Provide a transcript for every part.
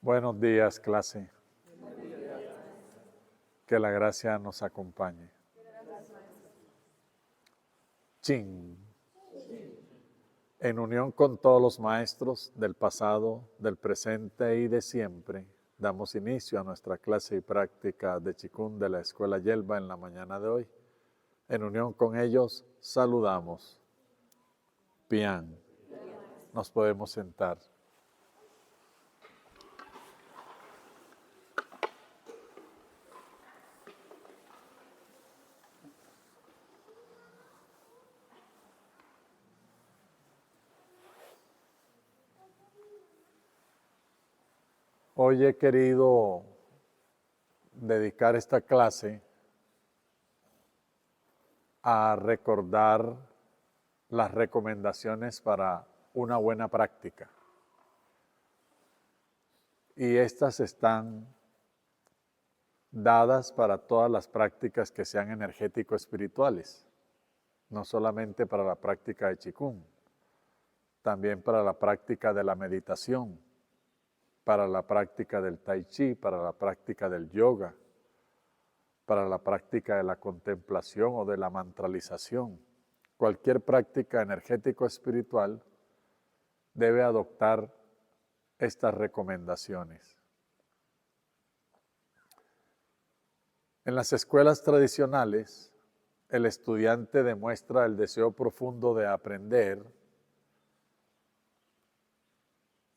Buenos días, clase. Que la gracia nos acompañe. Chin. En unión con todos los maestros del pasado, del presente y de siempre, damos inicio a nuestra clase y práctica de Chikun de la Escuela Yelva en la mañana de hoy. En unión con ellos, saludamos. Pian. Nos podemos sentar. Hoy he querido dedicar esta clase a recordar las recomendaciones para una buena práctica. Y estas están dadas para todas las prácticas que sean energético-espirituales, no solamente para la práctica de Chikun, también para la práctica de la meditación, para la práctica del Tai Chi, para la práctica del yoga, para la práctica de la contemplación o de la mantralización. Cualquier práctica energético-espiritual debe adoptar estas recomendaciones. En las escuelas tradicionales, el estudiante demuestra el deseo profundo de aprender,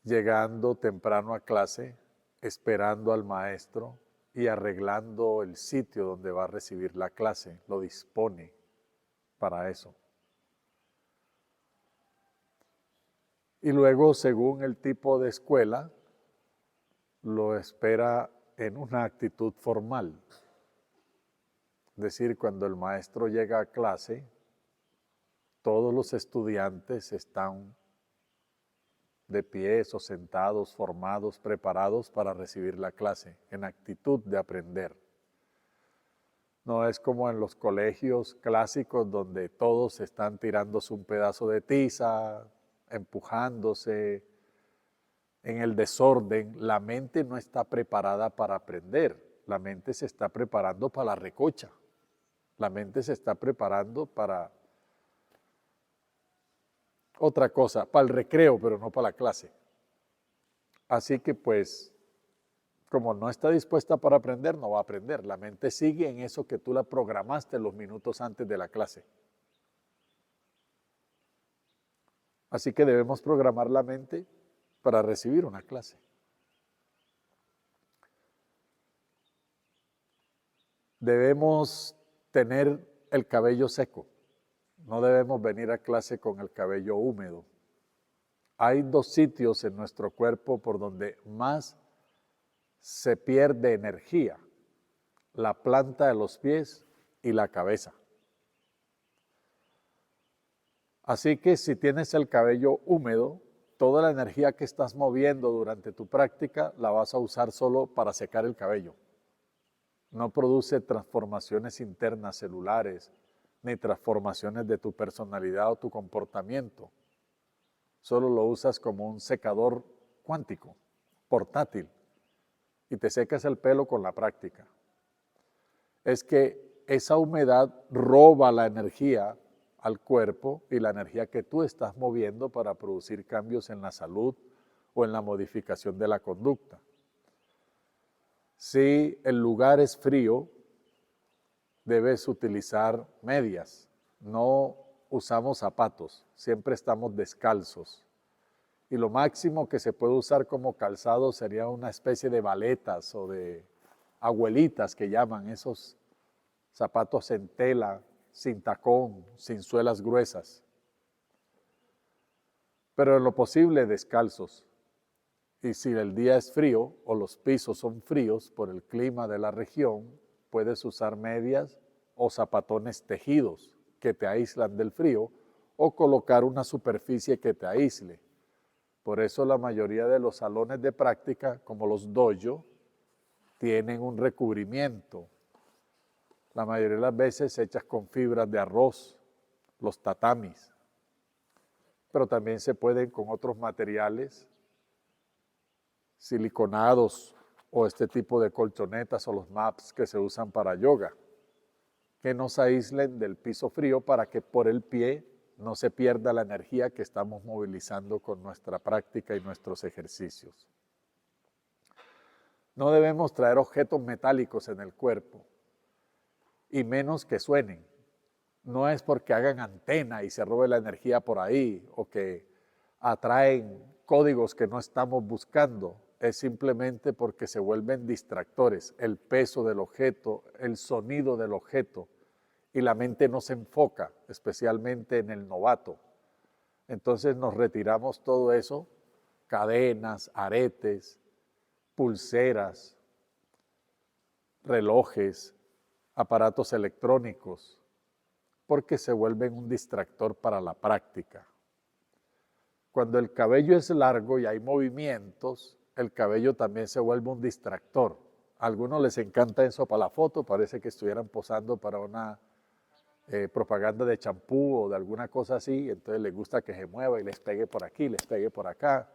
llegando temprano a clase, esperando al maestro y arreglando el sitio donde va a recibir la clase, lo dispone para eso. Y luego, según el tipo de escuela, lo espera en una actitud formal. Es decir, cuando el maestro llega a clase, todos los estudiantes están de pies o sentados, formados, preparados para recibir la clase, en actitud de aprender. No es como en los colegios clásicos donde todos están tirándose un pedazo de tiza, empujándose, en el desorden. La mente no está preparada para aprender, la mente se está preparando para la recocha, la mente se está preparando para otra cosa, para el recreo, pero no para la clase. Así que pues, como no está dispuesta para aprender, no va a aprender. La mente sigue en eso que tú la programaste los minutos antes de la clase. Así que debemos programar la mente para recibir una clase. Debemos tener el cabello seco. No debemos venir a clase con el cabello húmedo. Hay dos sitios en nuestro cuerpo por donde más se pierde energía: la planta de los pies y la cabeza. Así que si tienes el cabello húmedo, toda la energía que estás moviendo durante tu práctica la vas a usar solo para secar el cabello. No produce transformaciones internas celulares, ni transformaciones de tu personalidad o tu comportamiento. Solo lo usas como un secador cuántico, portátil, y te secas el pelo con la práctica. Es que esa humedad roba la energía al cuerpo y la energía que tú estás moviendo para producir cambios en la salud o en la modificación de la conducta. Si el lugar es frío, debes utilizar medias. No usamos zapatos, siempre estamos descalzos. Y lo máximo que se puede usar como calzado sería una especie de baletas o de abuelitas que llaman, esos zapatos en tela, sin tacón, sin suelas gruesas. Pero en lo posible descalzos. Y si el día es frío o los pisos son fríos por el clima de la región, puedes usar medias o zapatones tejidos que te aíslan del frío o colocar una superficie que te aísle. Por eso la mayoría de los salones de práctica, como los dojo, tienen un recubrimiento. La mayoría de las veces hechas con fibras de arroz, los tatamis. Pero también se pueden con otros materiales siliconados o este tipo de colchonetas o los mats que se usan para yoga, que nos aíslen del piso frío para que por el pie no se pierda la energía que estamos movilizando con nuestra práctica y nuestros ejercicios. No debemos traer objetos metálicos en el cuerpo, y menos que suenen. No es porque hagan antena y se robe la energía por ahí, o que atraen códigos que no estamos buscando, es simplemente porque se vuelven distractores. El peso del objeto, el sonido del objeto, y la mente no se enfoca, especialmente en el novato. Entonces nos retiramos todo eso, cadenas, aretes, pulseras, relojes, aparatos electrónicos, porque se vuelven un distractor para la práctica. Cuando el cabello es largo y hay movimientos, el cabello también se vuelve un distractor. A algunos les encanta eso para la foto, parece que estuvieran posando para una propaganda de champú o de alguna cosa así, entonces les gusta que se mueva y les pegue por aquí, les pegue por acá,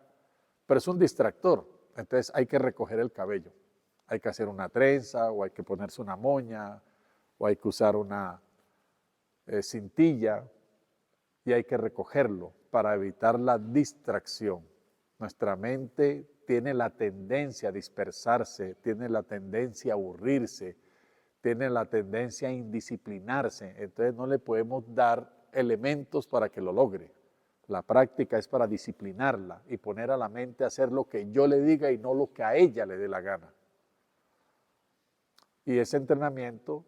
pero es un distractor, entonces hay que recoger el cabello, hay que hacer una trenza o hay que ponerse una moña o hay que usar una cintilla y hay que recogerlo para evitar la distracción. Nuestra mente tiene la tendencia a dispersarse, tiene la tendencia a aburrirse, tiene la tendencia a indisciplinarse, entonces no le podemos dar elementos para que lo logre. La práctica es para disciplinarla y poner a la mente a hacer lo que yo le diga y no lo que a ella le dé la gana. Y ese entrenamiento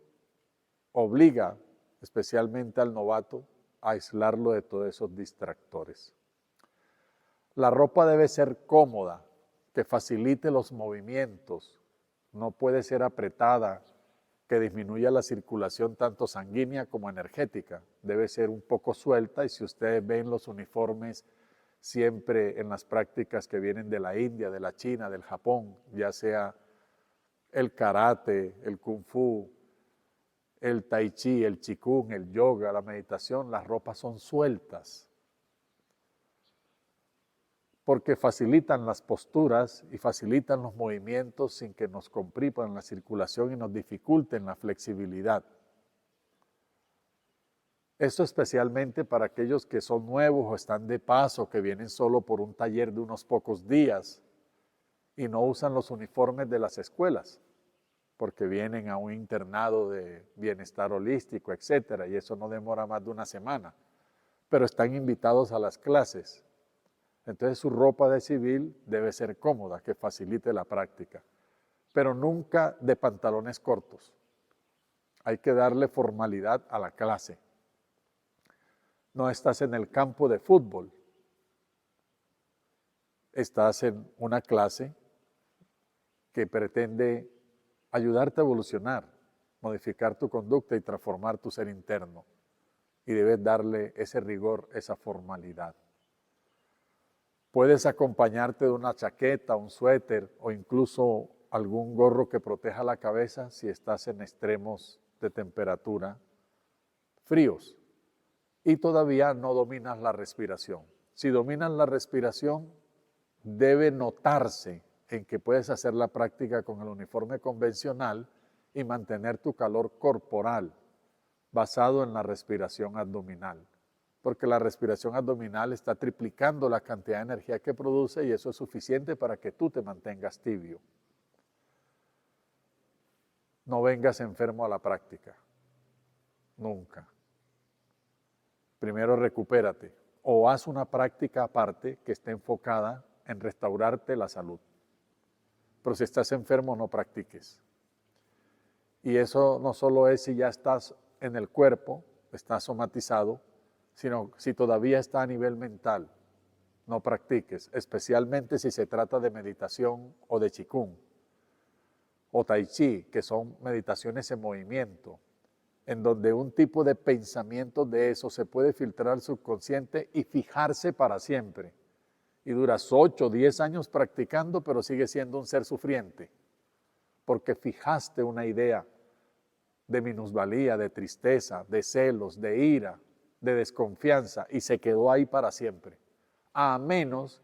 obliga especialmente al novato a aislarlo de todos esos distractores. La ropa debe ser cómoda, que facilite los movimientos, no puede ser apretada, que disminuya la circulación tanto sanguínea como energética. Debe ser un poco suelta y si ustedes ven los uniformes siempre en las prácticas que vienen de la India, de la China, del Japón, ya sea el karate, el kung fu, el tai chi, el qigong, el yoga, la meditación, las ropas son sueltas porque facilitan las posturas y facilitan los movimientos sin que nos compriman la circulación y nos dificulten la flexibilidad. Esto especialmente para aquellos que son nuevos o están de paso, que vienen solo por un taller de unos pocos días y no usan los uniformes de las escuelas, porque vienen a un internado de bienestar holístico, etcétera, y eso no demora más de una semana, pero están invitados a las clases. Entonces su ropa de civil debe ser cómoda, que facilite la práctica, pero nunca de pantalones cortos. Hay que darle formalidad a la clase. No estás en el campo de fútbol, estás en una clase que pretende ayudarte a evolucionar, modificar tu conducta y transformar tu ser interno. Y debes darle ese rigor, esa formalidad. Puedes acompañarte de una chaqueta, un suéter o incluso algún gorro que proteja la cabeza si estás en extremos de temperatura fríos y todavía no dominas la respiración. Si dominas la respiración, debe notarse en que puedes hacer la práctica con el uniforme convencional y mantener tu calor corporal basado en la respiración abdominal. Porque la respiración abdominal está triplicando la cantidad de energía que produce y eso es suficiente para que tú te mantengas tibio. No vengas enfermo a la práctica, nunca. Primero recupérate o haz una práctica aparte que esté enfocada en restaurarte la salud. Pero si estás enfermo, no practiques. Y eso no solo es si ya estás en el cuerpo, estás somatizado, sino si todavía está a nivel mental, no practiques, especialmente si se trata de meditación o de qigong o tai chi, que son meditaciones en movimiento, en donde un tipo de pensamiento de eso se puede filtrar al subconsciente y fijarse para siempre. Y duras 8 o 10 años practicando, pero sigue siendo un ser sufriente, porque fijaste una idea de minusvalía, de tristeza, de celos, de ira, de desconfianza, y se quedó ahí para siempre. A menos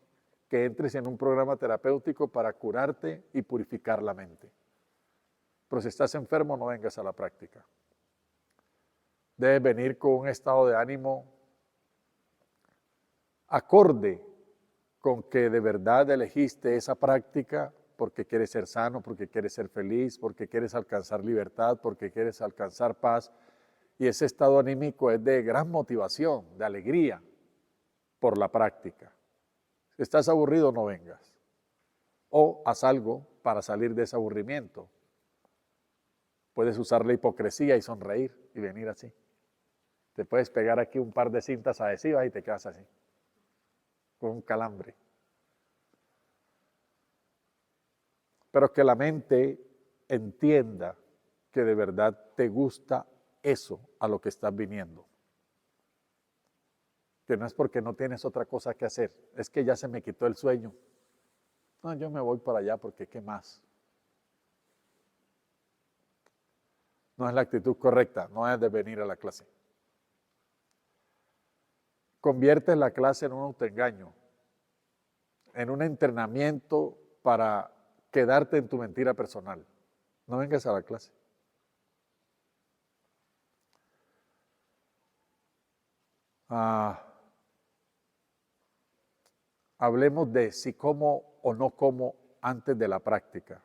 que entres en un programa terapéutico para curarte y purificar la mente. Pero si estás enfermo, no vengas a la práctica. Debes venir con un estado de ánimo acorde con que de verdad elegiste esa práctica porque quieres ser sano, porque quieres ser feliz, porque quieres alcanzar libertad, porque quieres alcanzar paz. Y ese estado anímico es de gran motivación, de alegría por la práctica. Si estás aburrido, no vengas. O haz algo para salir de ese aburrimiento. Puedes usar la hipocresía y sonreír y venir así. Te puedes pegar aquí un par de cintas adhesivas y te quedas así, con un calambre. Pero que la mente entienda que de verdad te gusta eso a lo que estás viniendo. Que no es porque no tienes otra cosa que hacer, es que ya se me quitó el sueño. No, yo me voy para allá porque ¿qué más? No es la actitud correcta, no es de venir a la clase. Conviertes la clase en un autoengaño, en un entrenamiento para quedarte en tu mentira personal. No vengas a la clase. Hablemos de si como o no como antes de la práctica.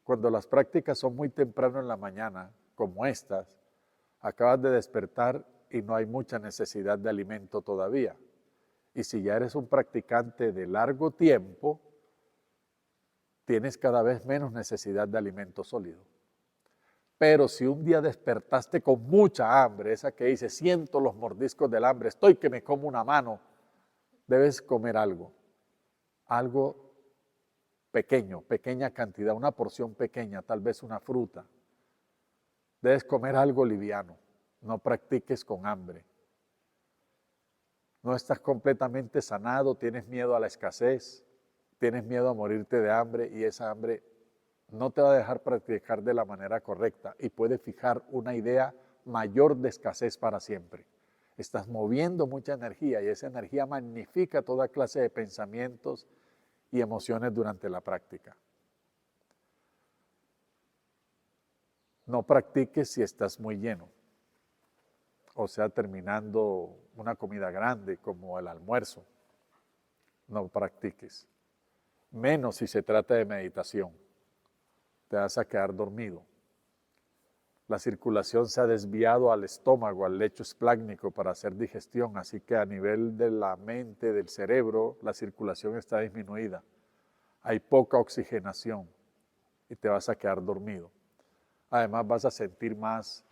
Cuando las prácticas son muy temprano en la mañana, como estas, acabas de despertar y no hay mucha necesidad de alimento todavía. Y si ya eres un practicante de largo tiempo, tienes cada vez menos necesidad de alimento sólido. Pero si un día despertaste con mucha hambre, esa que dice, siento los mordiscos del hambre, estoy que me como una mano, debes comer algo pequeño, pequeña cantidad, una porción pequeña, tal vez una fruta. Debes comer algo liviano, no practiques con hambre. No estás completamente sanado, tienes miedo a la escasez, tienes miedo a morirte de hambre y esa hambre no te va a dejar practicar de la manera correcta y puede fijar una idea mayor de escasez para siempre. Estás moviendo mucha energía y esa energía magnifica toda clase de pensamientos y emociones durante la práctica. No practiques si estás muy lleno, o sea, terminando una comida grande como el almuerzo. No practiques, menos si se trata de meditación. Te vas a quedar dormido. La circulación se ha desviado al estómago, al lecho esplácnico para hacer digestión, así que a nivel de la mente, del cerebro, la circulación está disminuida. Hay poca oxigenación y te vas a quedar dormido. Además vas a sentir más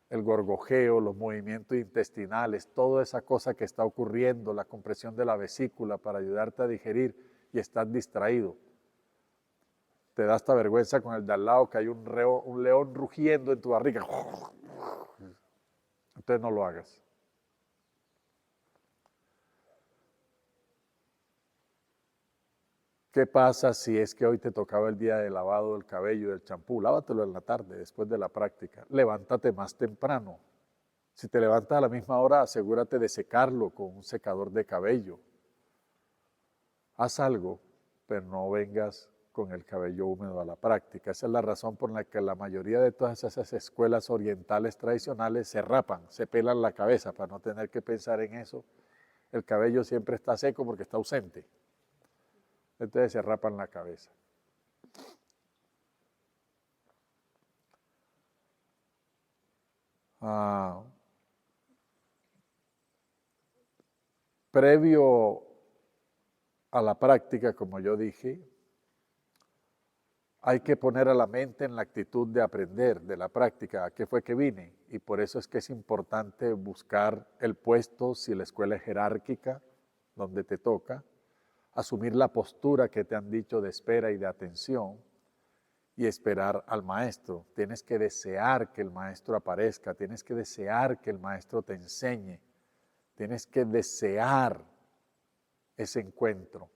el gorgojeo, los movimientos intestinales, toda esa cosa que está ocurriendo, la compresión de la vesícula para ayudarte a digerir y estás distraído. Te da hasta vergüenza con el de al lado que hay un león rugiendo en tu barriga. Entonces no lo hagas. ¿Qué pasa si es que hoy te tocaba el día de lavado del cabello, del champú? Lávatelo en la tarde, después de la práctica. Levántate más temprano. Si te levantas a la misma hora, asegúrate de secarlo con un secador de cabello. Haz algo, pero no vengas con el cabello húmedo a la práctica. Esa es la razón por la que la mayoría de todas esas escuelas orientales tradicionales se rapan, se pelan la cabeza para no tener que pensar en eso. El cabello siempre está seco porque está ausente. Entonces se rapan la cabeza. Previo a la práctica, como yo dije, hay que poner a la mente en la actitud de aprender de la práctica, a qué fue que vine. Y por eso es que es importante buscar el puesto, si la escuela es jerárquica, donde te toca, asumir la postura que te han dicho de espera y de atención y esperar al maestro. Tienes que desear que el maestro aparezca, tienes que desear que el maestro te enseñe, tienes que desear ese encuentro.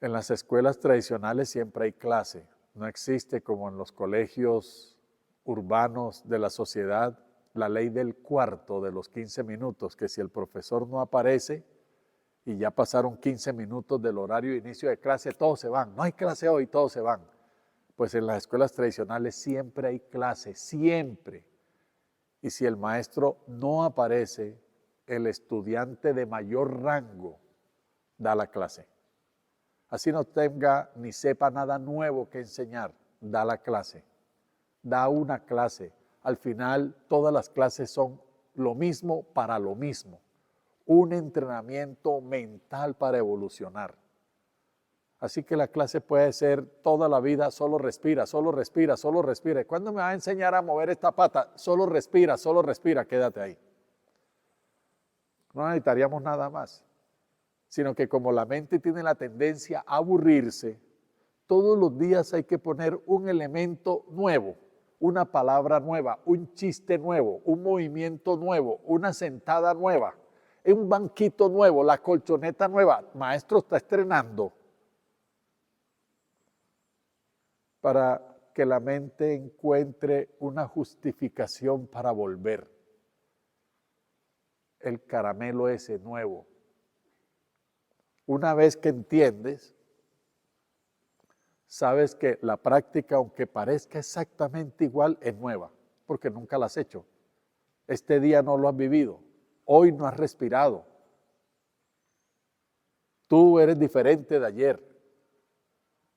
En las escuelas tradicionales siempre hay clase, no existe como en los colegios urbanos de la sociedad la ley del cuarto de los 15 minutos, que si el profesor no aparece y ya pasaron 15 minutos del horario de inicio de clase, todos se van. No hay clase hoy, todos se van. Pues en las escuelas tradicionales siempre hay clase, siempre. Y si el maestro no aparece, el estudiante de mayor rango da la clase. Así no tenga ni sepa nada nuevo que enseñar, da la clase. Da una clase. Al final, todas las clases son lo mismo para lo mismo. Un entrenamiento mental para evolucionar. Así que la clase puede ser toda la vida, solo respira, solo respira, solo respira. ¿Cuándo me va a enseñar a mover esta pata? Solo respira, quédate ahí. No necesitaríamos nada más, sino que como la mente tiene la tendencia a aburrirse, todos los días hay que poner un elemento nuevo, una palabra nueva, un chiste nuevo, un movimiento nuevo, una sentada nueva, un banquito nuevo, la colchoneta nueva. Maestro está estrenando para que la mente encuentre una justificación para volver. El caramelo ese nuevo. Una vez que entiendes, sabes que la práctica, aunque parezca exactamente igual, es nueva, porque nunca la has hecho. Este día no lo has vivido, hoy no has respirado. Tú eres diferente de ayer.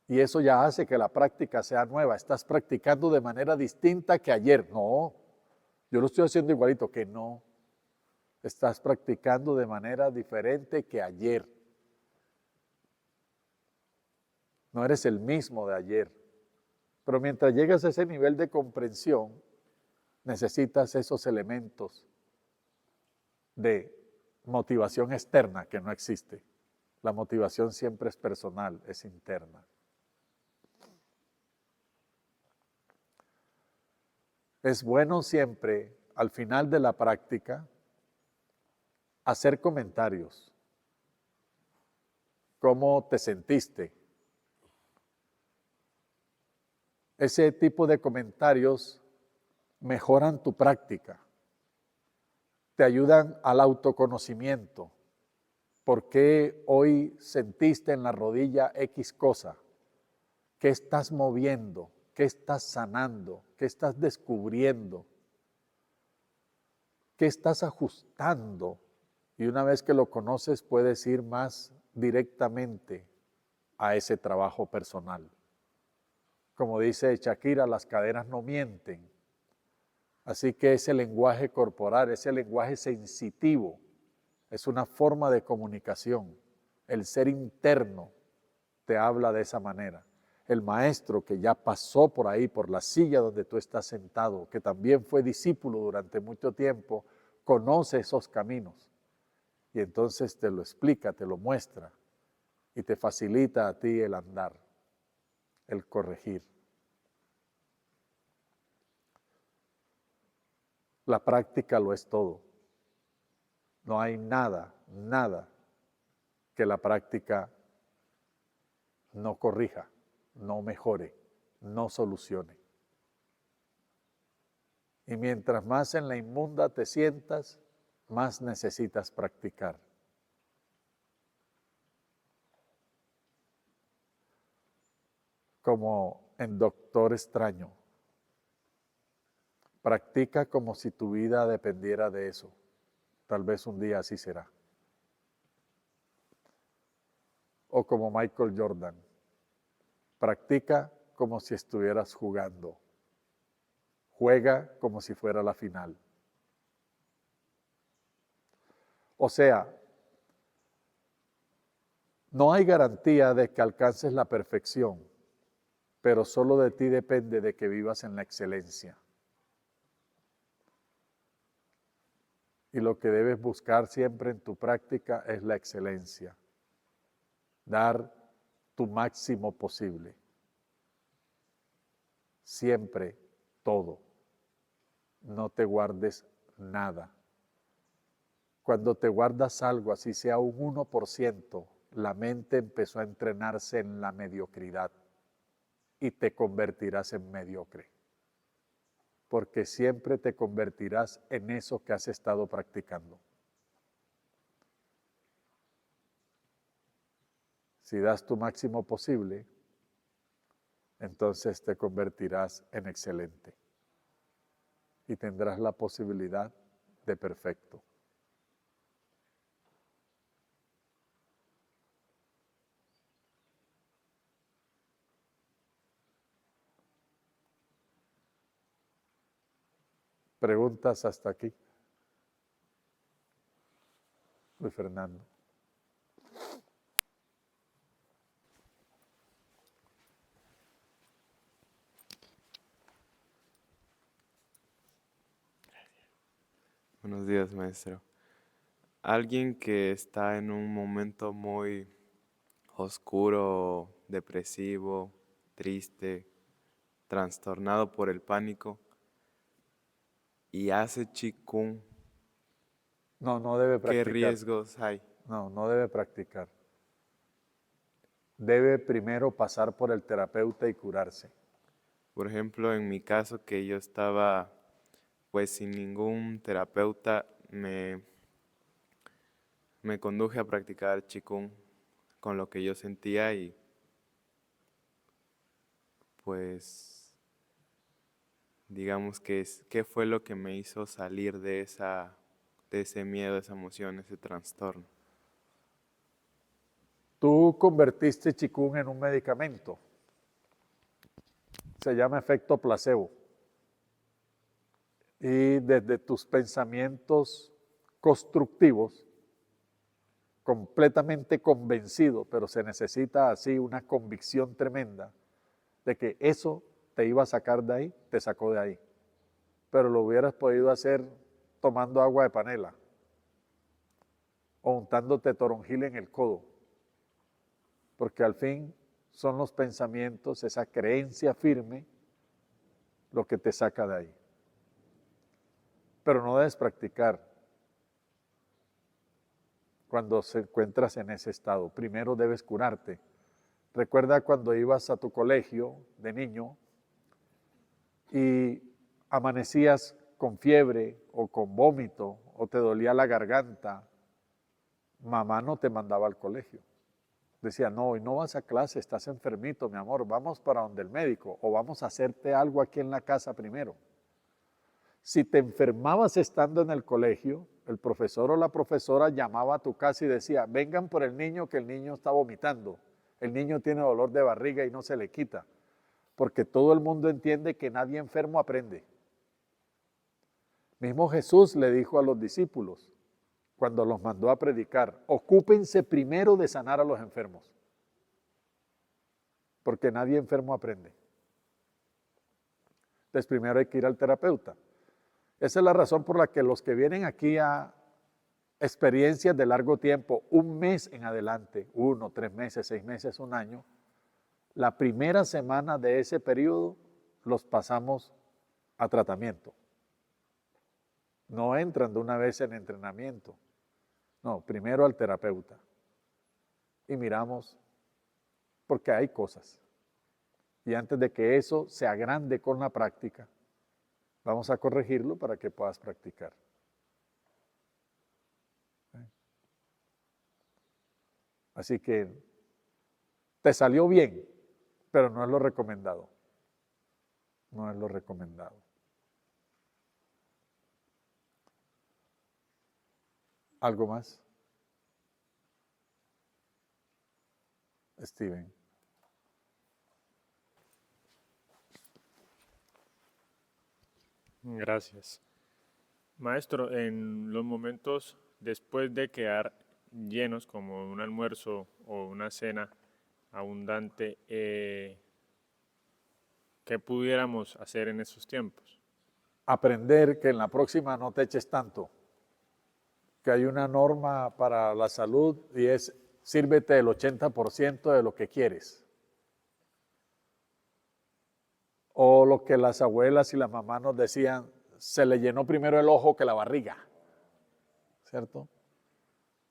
Y eso ya hace que la práctica sea nueva. Estás practicando de manera distinta que ayer. No, yo lo estoy haciendo igualito que no. Estás practicando de manera diferente que ayer. No eres el mismo de ayer. Pero mientras llegas a ese nivel de comprensión, necesitas esos elementos de motivación externa que no existe. La motivación siempre es personal, es interna. Es bueno siempre, al final de la práctica, hacer comentarios. ¿Cómo te sentiste? Ese tipo de comentarios mejoran tu práctica, te ayudan al autoconocimiento. ¿Por qué hoy sentiste en la rodilla X cosa? ¿Qué estás moviendo? ¿Qué estás sanando? ¿Qué estás descubriendo? ¿Qué estás ajustando? Y una vez que lo conoces, puedes ir más directamente a ese trabajo personal. Como dice Shakira, las caderas no mienten. Así que ese lenguaje corporal, ese lenguaje sensitivo, es una forma de comunicación. El ser interno te habla de esa manera. El maestro que ya pasó por ahí, por la silla donde tú estás sentado, que también fue discípulo durante mucho tiempo, conoce esos caminos. Y entonces te lo explica, te lo muestra y te facilita a ti el andar, el corregir. La práctica lo es todo. No hay nada que la práctica no corrija, no mejore, no solucione. Y mientras más en la inmunda te sientas, más necesitas practicar. Como en Doctor Extraño. Practica como si tu vida dependiera de eso. Tal vez un día así será. O como Michael Jordan. Practica como si estuvieras jugando. Juega como si fuera la final. O sea, no hay garantía de que alcances la perfección, pero solo de ti depende de que vivas en la excelencia. Y lo que debes buscar siempre en tu práctica es la excelencia. Dar tu máximo posible. Siempre todo. No te guardes nada. Cuando te guardas algo, así sea un 1%, la mente empezó a entrenarse en la mediocridad y te convertirás en mediocre. Porque siempre te convertirás en eso que has estado practicando. Si das tu máximo posible, entonces te convertirás en excelente y tendrás la posibilidad de perfecto. ¿Preguntas hasta aquí? Luis Fernando. Buenos días, maestro. Alguien que está en un momento muy oscuro, depresivo, triste, trastornado por el pánico y hace Qigong, No debe ¿qué practicar. riesgos hay? No debe practicar. Debe primero pasar por el terapeuta y curarse. Por ejemplo, en mi caso, que yo estaba pues sin ningún terapeuta, me conduje a practicar Qigong con lo que yo sentía y pues digamos que qué fue lo que me hizo salir de ese miedo, esa emoción, ese trastorno. Tú convertiste Qigong en un medicamento. Se llama efecto placebo. Y desde tus pensamientos constructivos, completamente convencido, pero se necesita así una convicción tremenda de que eso te iba a sacar de ahí, te sacó de ahí. Pero lo hubieras podido hacer tomando agua de panela o untándote toronjil en el codo, porque al fin son los pensamientos, esa creencia firme, lo que te saca de ahí. Pero no debes practicar cuando se encuentras en ese estado. Primero debes curarte. Recuerda cuando ibas a tu colegio de niño y amanecías con fiebre o con vómito o te dolía la garganta, mamá no te mandaba al colegio. Decía, no, hoy no vas a clase, estás enfermito, mi amor, vamos para donde el médico o vamos a hacerte algo aquí en la casa primero. Si te enfermabas estando en el colegio, el profesor o la profesora llamaba a tu casa y decía, vengan por el niño que el niño está vomitando. El niño tiene dolor de barriga y no se le quita. Porque todo el mundo entiende que nadie enfermo aprende. Mismo Jesús le dijo a los discípulos, cuando los mandó a predicar, ocúpense primero de sanar a los enfermos. Porque nadie enfermo aprende. Entonces primero hay que ir al terapeuta. Esa es la razón por la que los que vienen aquí a experiencias de largo tiempo, un mes en adelante, 1, 3 meses, 6 meses, un año, la primera semana de ese periodo los pasamos a tratamiento. No entran de una vez en entrenamiento. No, primero al terapeuta. Y miramos, porque hay cosas. Y antes de que eso se agrande con la práctica, vamos a corregirlo para que puedas practicar. Así que te salió bien, pero no es lo recomendado. No es lo recomendado. ¿Algo más? Steven. Gracias. Maestro, en los momentos después de quedar llenos como un almuerzo o una cena abundante, ¿qué pudiéramos hacer en esos tiempos? Aprender que en la próxima no te eches tanto, que hay una norma para la salud y es sírvete el 80% de lo que quieres. O lo que las abuelas y las mamás nos decían, se le llenó primero el ojo que la barriga, ¿cierto?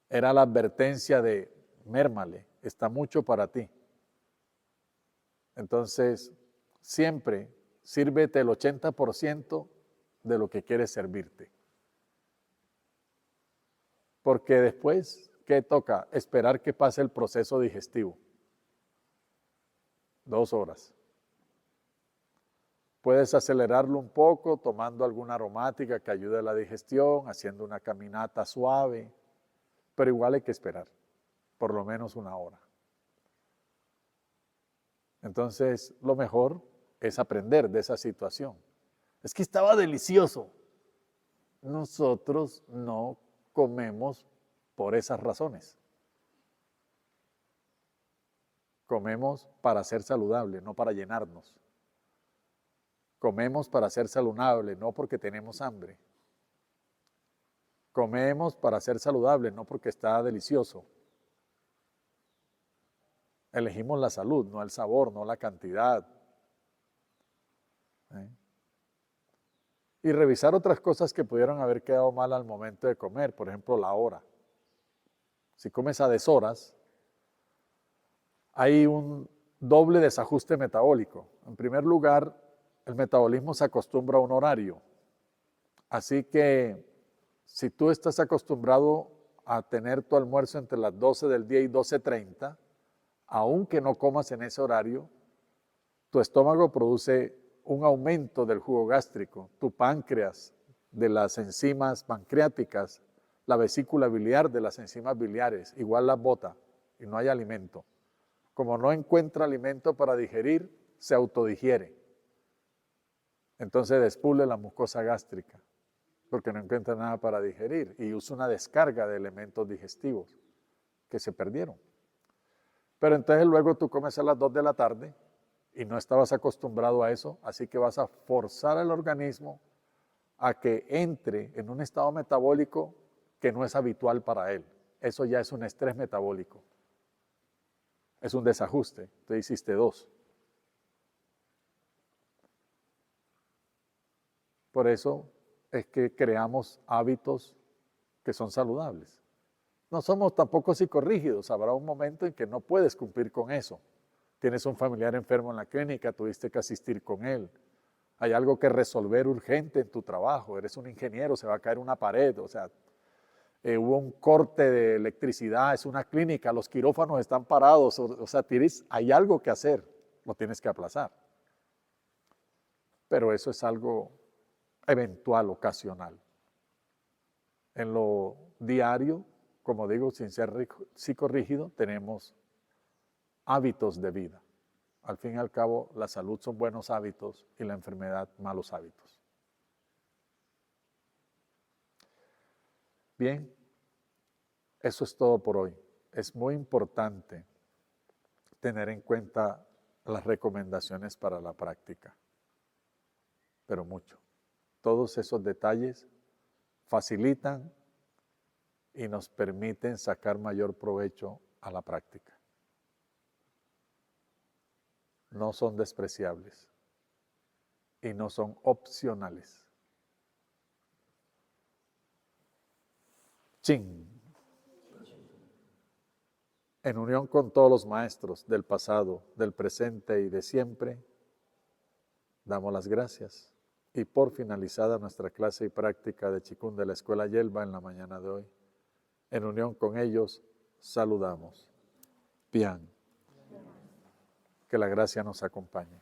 Era la advertencia de, mérmale, está mucho para ti. Entonces, siempre sírvete el 80% de lo que quieres servirte. Porque después, ¿qué toca? Esperar que pase el proceso digestivo. 2 horas. Puedes acelerarlo un poco tomando alguna aromática que ayude a la digestión, haciendo una caminata suave, pero igual hay que esperar, por lo menos 1 hora. Entonces, lo mejor es aprender de esa situación. Es que estaba delicioso. Nosotros no comemos por esas razones. Comemos para ser saludable, no para llenarnos. Comemos para ser saludable, no porque tenemos hambre. Comemos para ser saludable, no porque está delicioso. Elegimos la salud, no el sabor, no la cantidad. Y revisar otras cosas que pudieron haber quedado mal al momento de comer, por ejemplo, la hora. Si comes a deshoras, hay un doble desajuste metabólico. En primer lugar, el metabolismo se acostumbra a un horario. Así que si tú estás acostumbrado a tener tu almuerzo entre las 12 del día y 12:30, aunque no comas en ese horario, tu estómago produce un aumento del jugo gástrico, tu páncreas, de las enzimas pancreáticas, la vesícula biliar de las enzimas biliares, igual las bota y no hay alimento. Como no encuentra alimento para digerir, se autodigiere. Entonces despule la mucosa gástrica, porque no encuentra nada para digerir y usa una descarga de elementos digestivos que se perdieron. Pero entonces luego tú comes a las 2 de la tarde y no estabas acostumbrado a eso, así que vas a forzar al organismo a que entre en un estado metabólico que no es habitual para él. Eso ya es un estrés metabólico. Es un desajuste. Te hiciste 2. Por eso es que creamos hábitos que son saludables. No somos tampoco psicorrígidos. Habrá un momento en que no puedes cumplir con eso. Tienes un familiar enfermo en la clínica, tuviste que asistir con él. Hay algo que resolver urgente en tu trabajo. Eres un ingeniero, se va a caer una pared. O sea, hubo un corte de electricidad, es una clínica, los quirófanos están parados. O sea, hay algo que hacer, lo tienes que aplazar. Pero eso es algo eventual, ocasional. En lo diario, como digo, sin ser psicorrígido, tenemos hábitos de vida. Al fin y al cabo, la salud son buenos hábitos y la enfermedad malos hábitos. Bien, eso es todo por hoy. Es muy importante tener en cuenta las recomendaciones para la práctica, pero mucho. Todos esos detalles facilitan y nos permiten sacar mayor provecho a la práctica. No son despreciables y no son opcionales. Chin. En unión con todos los maestros del pasado, del presente y de siempre, damos las gracias. Y por finalizada nuestra clase y práctica de Chikun de la Escuela Yelva en la mañana de hoy, en unión con ellos, saludamos. Pian. Que la gracia nos acompañe.